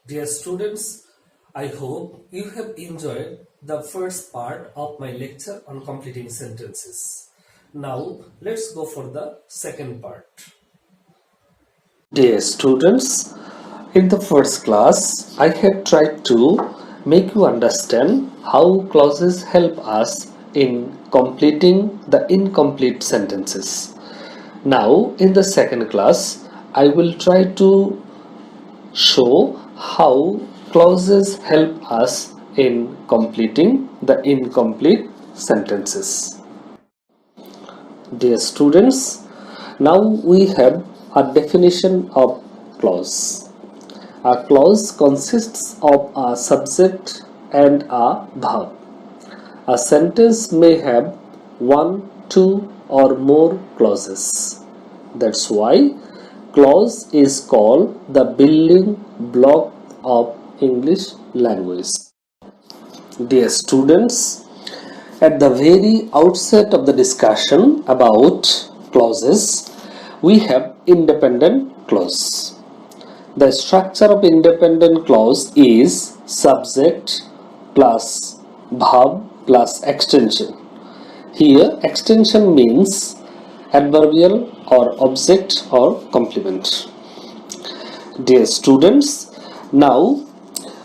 Dear students, I hope you have enjoyed the first part of my lecture on completing sentences. Now let's go for the second part. Dear students, in the first class, I have tried to make you understand how clauses help us in completing the incomplete sentences. Now, in the second class, I will try to show how clauses help us in completing the incomplete sentences. Dear students, now we have a definition of clause. A clause consists of a subject and a verb. A sentence may have one, two, or more clauses. That's why clause is called the building block of English language. Dear students, at the very outset of the discussion about clauses, we have independent clause. The structure of independent clause is subject plus verb plus extension. Here, extension means adverbial or object or complement. Dear students, now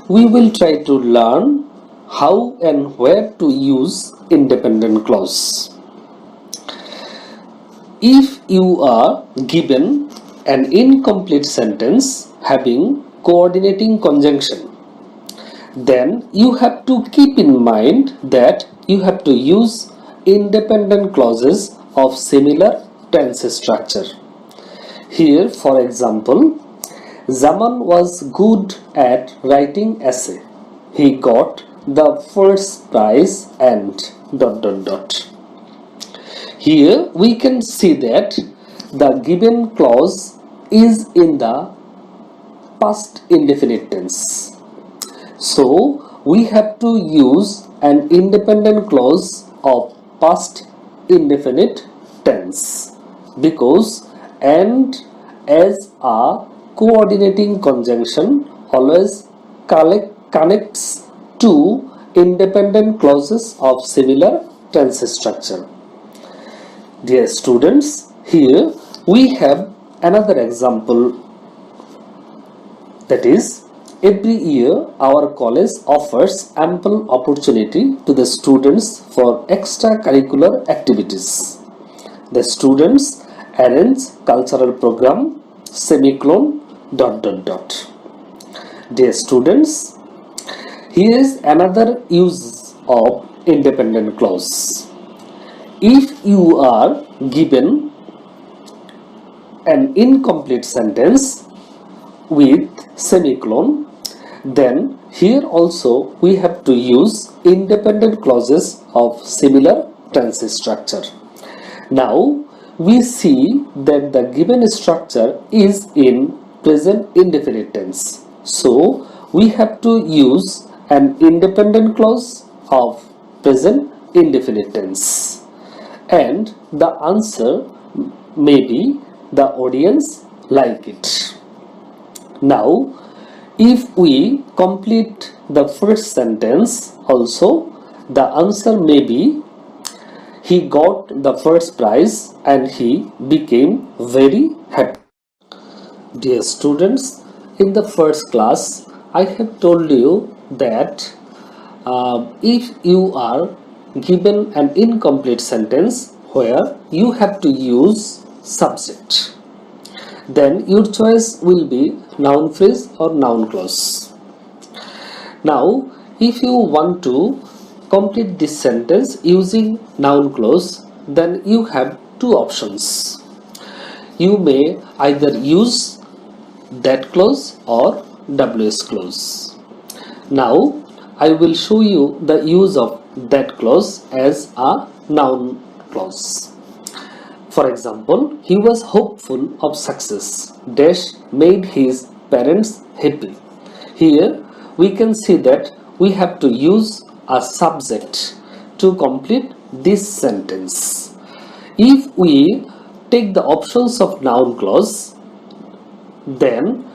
we will try to learn how and where to use independent clause. If you are given an incomplete sentence having coordinating conjunction, then you have to keep in mind that you have to use independent clauses of similar tense structure. Here, for example, Zaman was good at writing essay. He got the first prize and ... Here we can see that the given clause is in the past indefinite tense. So we have to use an independent clause of past indefinite tense because and as a coordinating conjunction always connects two independent clauses of similar tense structure. Dear students, here we have another example, that is, every year our college offers ample opportunity to the students for extracurricular activities. The students arrange cultural program, semicolon ... Dear students, here is another use of independent clause. If you are given an incomplete sentence with semicolon, then here also we have to use independent clauses of similar tense structure. Now we see that the given structure is in present indefinite tense. So we have to use an independent clause of present indefinite tense. And the answer may be the audience like it. Now, if we complete the first sentence also, the answer may be he got the first prize and he became very happy. Dear students, in the first class, I have told you that if you are given an incomplete sentence where you have to use subject, then your choice will be noun phrase or noun clause. Now, if you want to complete this sentence using noun clause, then you have two options. You may either use that clause or WS clause. Now, I will show you the use of that clause as a noun clause. For example, he was hopeful of success. Dash made his parents happy. Here we can see that we have to use a subject to complete this sentence. If we take the options of noun clause, then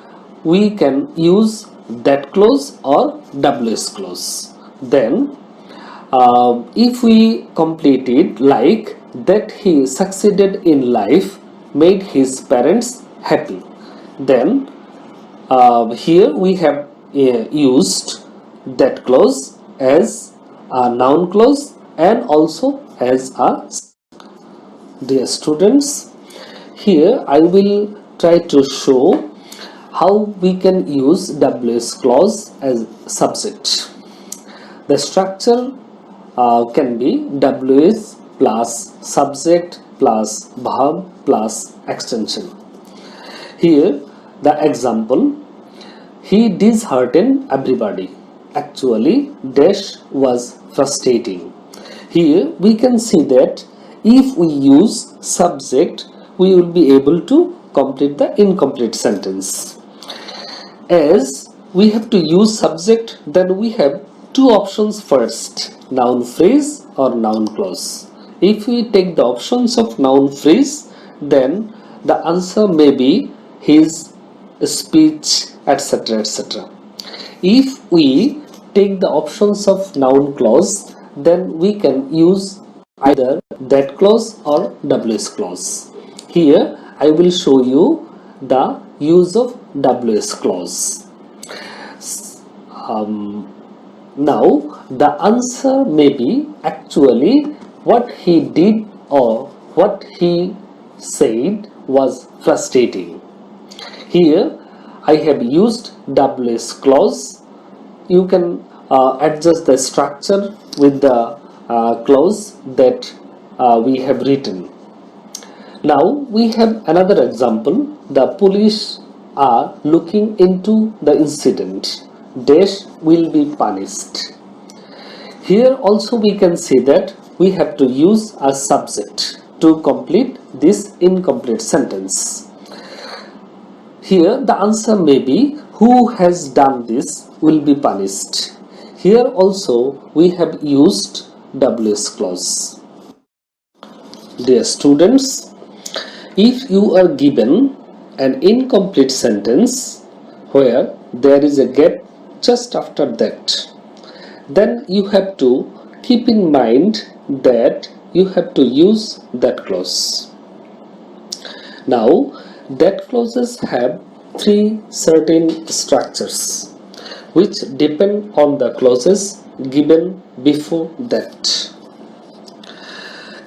we can use that clause or WS clause. Then if we complete it like that he succeeded in life, made his parents happy, then here we have used that clause as a noun clause and also as a. Dear students, here I will try to show how we can use WS clause as subject. The structure can be WS plus subject plus verb plus extension. Here the example, he disheartened everybody. Actually dash was frustrating. Here we can see that if we use subject, we will be able to complete the incomplete sentence. As we have to use subject, then we have two options first, noun phrase or noun clause. If we take the options of noun phrase, then the answer may be his speech, etc., etc. If we take the options of noun clause, then we can use either that clause or WS clause. Here I will show you the use of WS clause. Now the answer may be actually what he did or what he said was frustrating. Here I have used WS clause. You can adjust the structure with the clause that we have written. Now we have another example. The police are looking into the incident. Dash will be punished. Here also we can see that we have to use a subject to complete this incomplete sentence. Here the answer may be who has done this will be punished. Here also we have used WS clause. Dear students, if you are given an incomplete sentence where there is a gap just after that, then you have to keep in mind that you have to use that clause. Now that clauses have three certain structures which depend on the clauses given before that.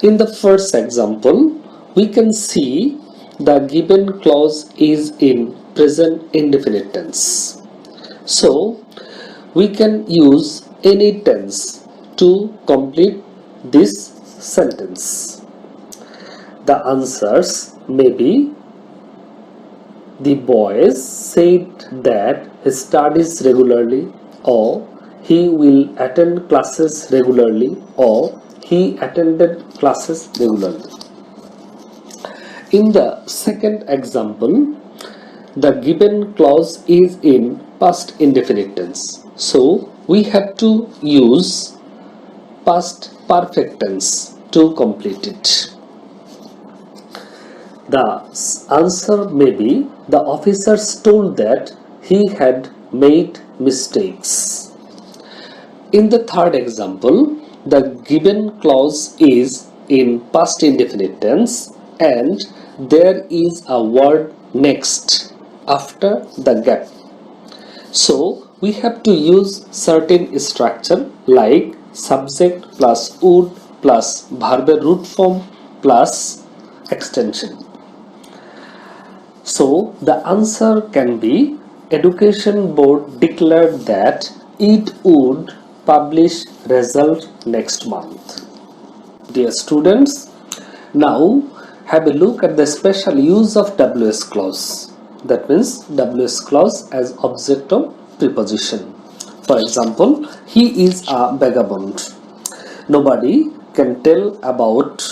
In the first example, we can see the given clause is in present indefinite tense. So we can use any tense to complete this sentence. The answers may be the boys said that he studies regularly, or he will attend classes regularly, or he attended classes regularly. In the second example, the given clause is in past indefinite tense. So we have to use past perfect tense to complete it. The answer may be the officers told that he had made mistakes. In the third example, the given clause is in past indefinite tense and there is a word next after the gap. So we have to use certain structure like subject plus would plus verbal root form plus extension. So the answer can be Education Board declared that it would publish result next month. Dear students, now have a look at the special use of WS clause. That means WS clause as object of preposition. For example, he is a vagabond. Nobody can tell about ...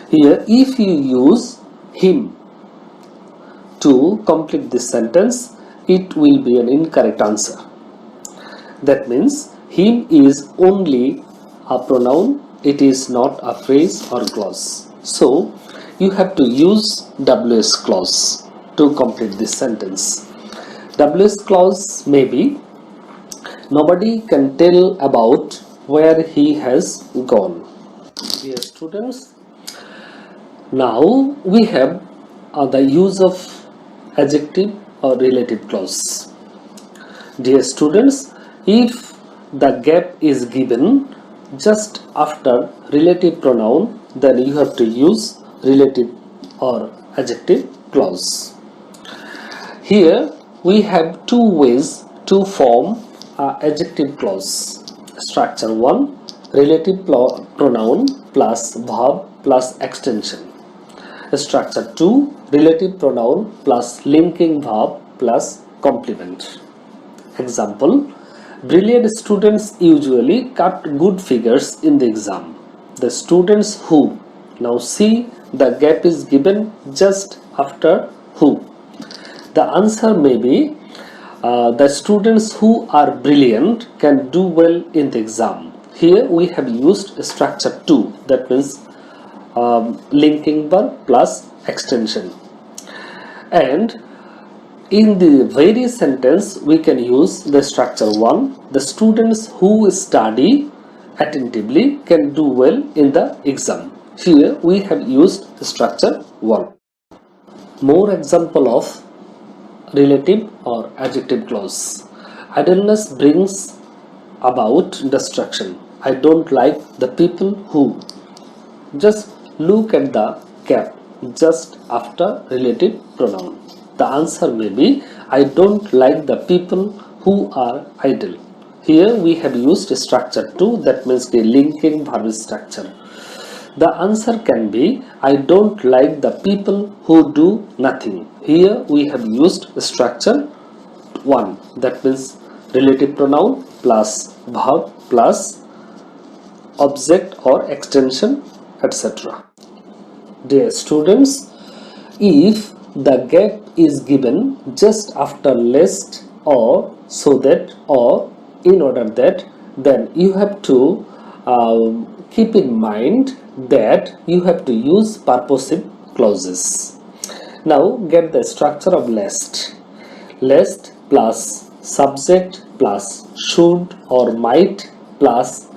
Here if you use him to complete this sentence, it will be an incorrect answer. That means him is only a pronoun, it is not a phrase or clause. So you have to use WS clause to complete this sentence. WS clause may be nobody can tell about where he has gone. Dear students, now we have the use of adjective or relative clause. Dear students, if the gap is given just after relative pronoun, then you have to use relative or adjective clause. Here we have two ways to form an adjective clause. Structure 1, relative pronoun plus verb plus extension. Structure 2, relative pronoun plus linking verb plus complement. Example, brilliant students usually cut good figures in the exam. The students who, now see the gap is given just after who. The answer may be the students who are brilliant can do well in the exam. Here we have used structure 2, that means linking verb plus extension. And in the very sentence we can use the structure 1, the students who study attentively can do well in the exam. Here we have used structure 1. More example of relative or adjective clause. Idleness brings about destruction. I don't like the people who. Just look at the gap just after relative pronoun. The answer may be I don't like the people who are idle. Here we have used structure 2, that means the linking verb structure. The answer can be I don't like the people who do nothing. Here we have used structure 1, that means relative pronoun plus verb plus object or extension, etc. Dear students, if the gap is given just after lest or so that or in order that, then you have to keep in mind that you have to use purposive clauses. Now get the structure of lest. Lest plus subject plus should or might plus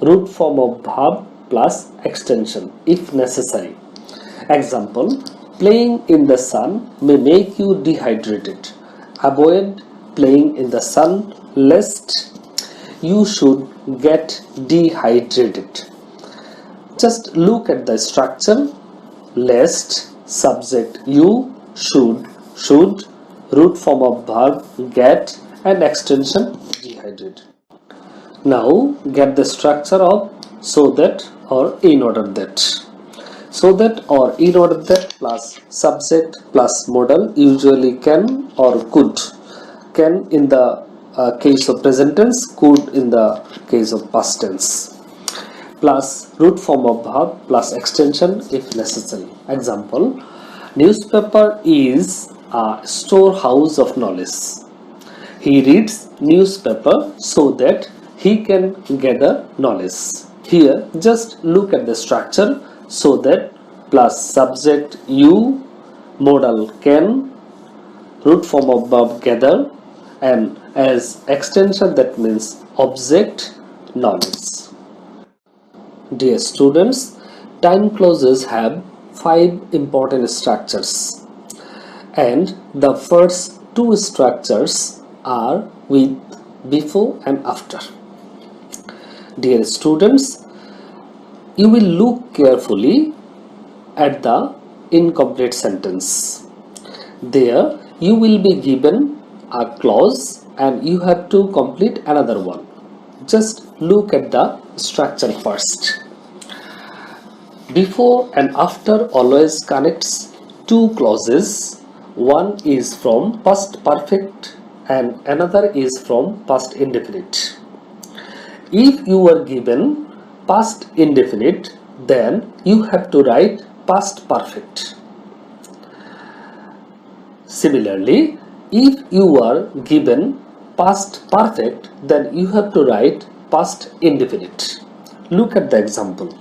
root form of verb plus extension if necessary. Example, playing in the sun may make you dehydrated. Avoid playing in the sun lest you should get dehydrated. Just look at the structure. Lest, subject you, should, root form of verb get, and extension dehydrated. Now get the structure of so that or in order that. So that or in order that plus subject plus modal, usually can or could. Can in the case of present tense, could in the case of past tense. Plus root form of verb plus extension if necessary. Example, newspaper is a storehouse of knowledge. He reads newspaper so that he can gather knowledge. Here just look at the structure. So that plus subject you, modal can, root form of verb gather, and as extension that means object knowledge. Dear students, time clauses have 5 important structures, and the first 2 structures are with before and after. Dear students, you will look carefully at the incomplete sentence. There you will be given a clause and you have to complete another one. Just look at the structure first. Before and after always connects 2 clauses. One is from past perfect and another is from past indefinite. If you are given past indefinite, then you have to write past perfect. Similarly, if you are given past perfect, then you have to write past indefinite. Look at the example.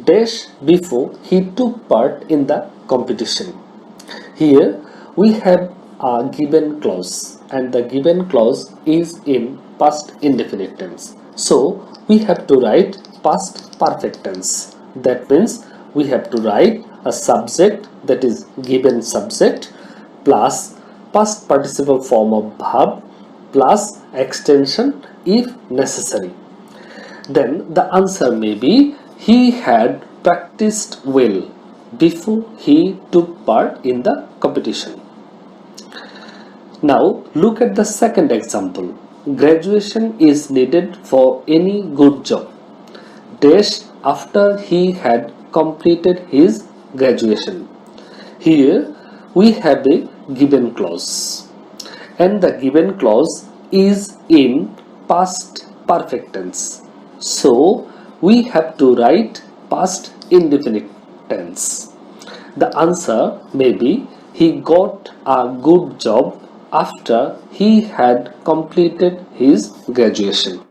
Dash before he took part in the competition. Here we have a given clause and the given clause is in past indefinite tense. So we have to write past perfect tense. That means we have to write a subject, that is given subject, plus past participle form of verb plus extension if necessary. Then the answer may be he had practiced well before he took part in the competition. Now look at the second example. Graduation is needed for any good job. Dash after he had completed his graduation. Here we have a given clause, and the given clause is in past perfect tense. So we have to write past indefinite tense. The answer may be he got a good job after he had completed his graduation.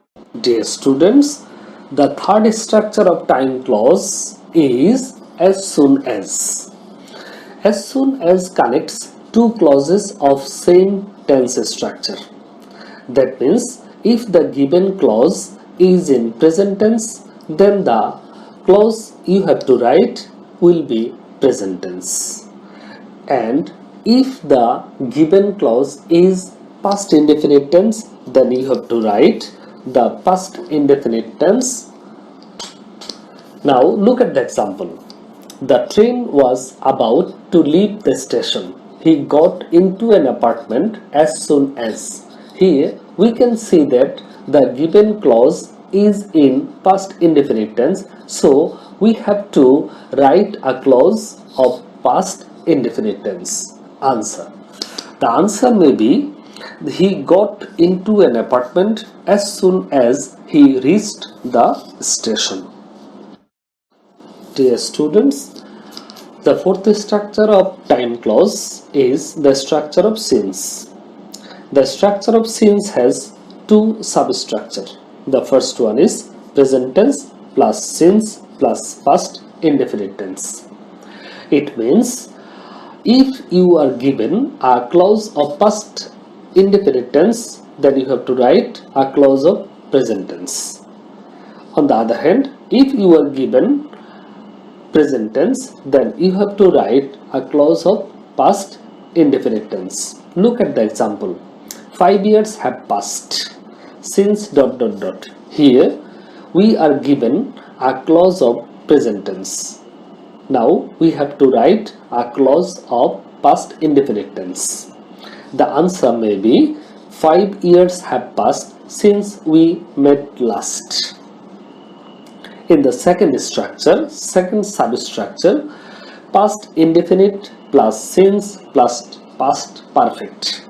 Dear students, the third structure of time clause is as soon as. As soon as connects two clauses of same tense structure. That means if the given clause is in present tense, then the clause you have to write will be present tense. And if the given clause is past indefinite tense, then you have to write the past indefinite tense. Now look at the example. The train was about to leave the station. He got into an apartment as soon as. Here we can see that the given clause is in past indefinite tense, so we have to write a clause of past indefinite tense. Answer. The answer may be he got into an apartment as soon as he reached the station. Dear students, the fourth structure of time clause is the structure of since. The structure of since has two substructures. The first one is present tense plus since plus past indefinite tense. It means if you are given a clause of past indefinite tense, then you have to write a clause of present tense. On the other hand, if you are given present tense, then you have to write a clause of past indefinite tense. Look at the example. 5 years have passed since ... Here we are given a clause of present tense. Now we have to write a clause of past indefinite tense. The answer may be 5 years have passed since we met last. In the second structure, second substructure, past indefinite plus since plus past perfect.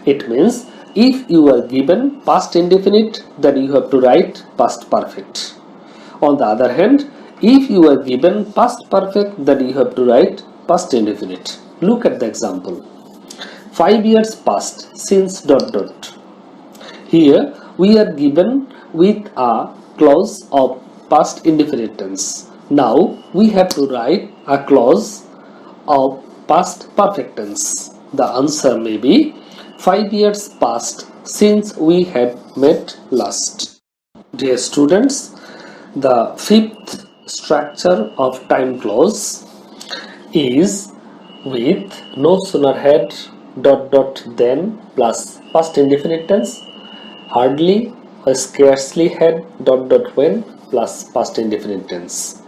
It means if you are given past indefinite, then you have to write past perfect. On the other hand, if you are given past perfect, then you have to write past indefinite. Look at the example. 5 years passed since ... Here we are given with a clause of past indefinite tense. Now we have to write a clause of past perfect tense. The answer may be 5 years passed since we had met last. Dear students, the fifth structure of time clause is with no sooner had ... then plus past indefinite tense, hardly or scarcely had ... when plus past indefinite tense.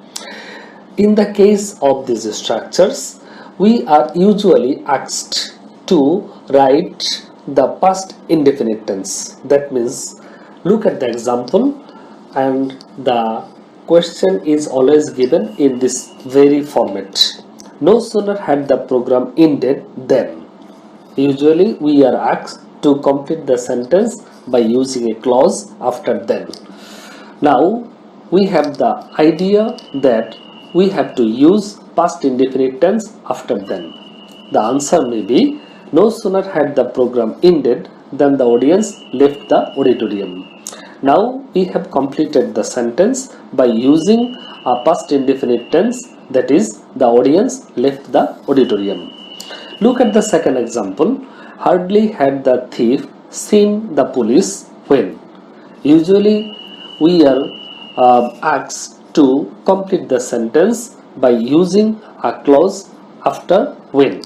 In the case of these structures, we are usually asked to write the past indefinite tense. That means look at the example, and the question is always given in this very format. No sooner had the program ended than. Usually we are asked to complete the sentence by using a clause after then. Now we have the idea that we have to use past indefinite tense after then. The answer may be no sooner had the program ended than the audience left the auditorium. Now we have completed the sentence by using a past indefinite tense, that is the audience left the auditorium. Look at the second example. hardly had the thief seen the police when. Usually we are asked to complete the sentence by using a clause after when.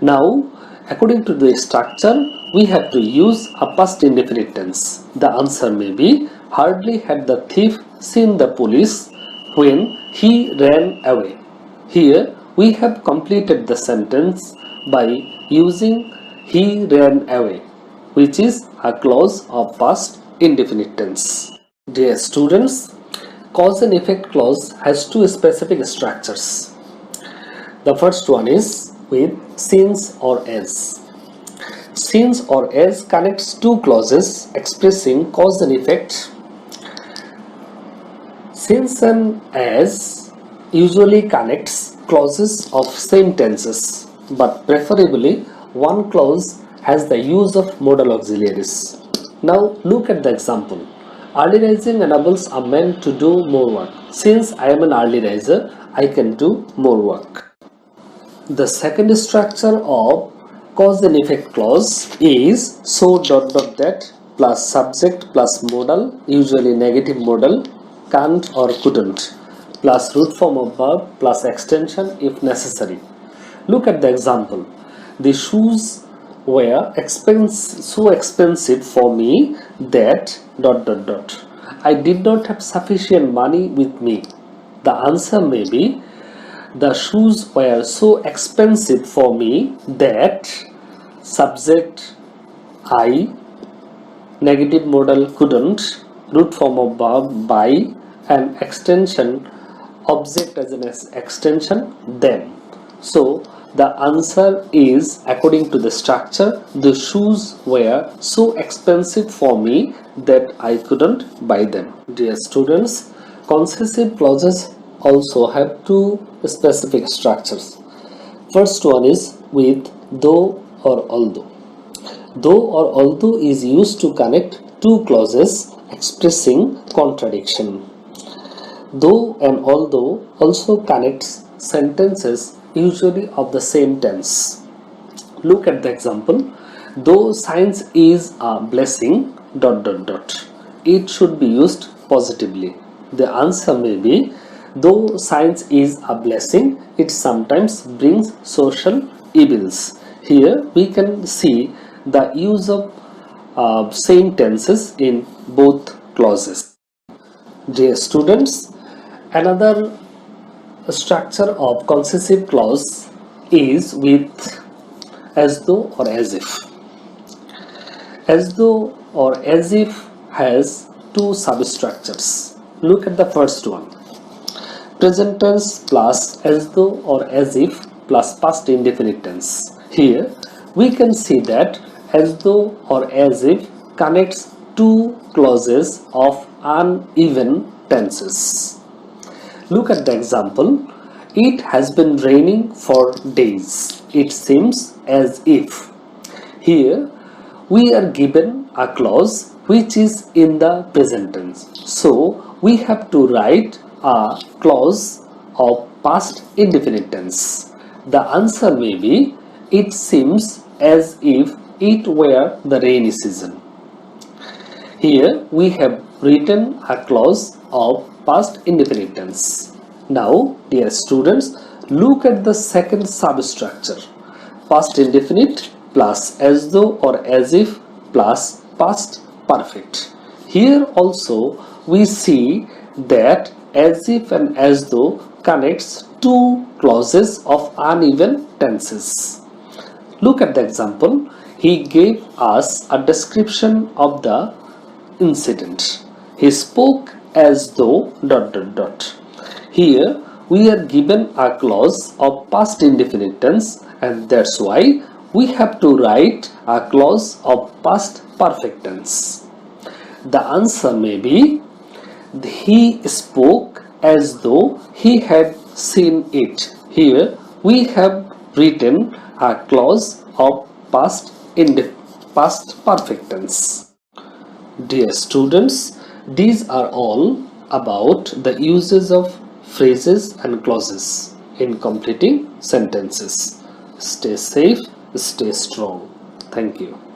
Now, according to the structure, we have to use a past indefinite tense. The answer may be, hardly had the thief seen the police when he ran away. Here, we have completed the sentence by using he ran away, which is a clause of past indefinite tense. Dear students, cause and effect clause has two specific structures. The first one is with since or as. Since or as connects two clauses expressing cause and effect. Since and as usually connects clauses of same tenses, but preferably one clause has the use of modal auxiliaries. Now look at the example. Early rising enables a man to do more work. Since I am an early riser, I can do more work. The second structure of cause and effect clause is so that plus subject plus modal, usually negative modal, can't or couldn't, plus root form of verb plus extension if necessary. Look at the example. The shoes were so expensive for me that ... I did not have sufficient money with me. The answer may be, the shoes were so expensive for me that subject I, negative modal couldn't, root form of verb by, and extension object as an extension them. So the answer is, according to the structure, the shoes were so expensive for me that I couldn't buy them. Dear students, concessive clauses also have two specific structures. First one is with though or although. Though or although is used to connect two clauses expressing contradiction. Though and although also connects sentences usually of the same tense. Look at the example. Though science is a blessing ... it should be used positively. The answer may be, though science is a blessing, it sometimes brings social evils. Here we can see the use of same tenses in both clauses. Dear students, another structure of concessive clause is with as though or as if. As though or as if has two substructures. Look at the first one. Present tense plus as though or as if plus past indefinite tense. Here we can see that as though or as if connects two clauses of uneven tenses. Look at the example. It has been raining for days. It seems as if. Here we are given a clause which is in the present tense. So we have to write a clause of past indefinite tense. The answer may be, it seems as if it were the rainy season. Here we have written a clause of past indefinite tense. Now, dear students, look at the second substructure. Past indefinite plus as though or as if plus past perfect. Here also we see that as if and as though connects two clauses of uneven tenses. Look at the example. He gave us a description of the incident. He spoke as though ... Here we are given a clause of past indefinite tense, and that's why we have to write a clause of past perfect tense. The answer may be, he spoke as though he had seen it. Here we have written a clause of past perfect tense. Dear students, these are all about the uses of phrases and clauses in completing sentences. Stay safe, stay strong. Thank you.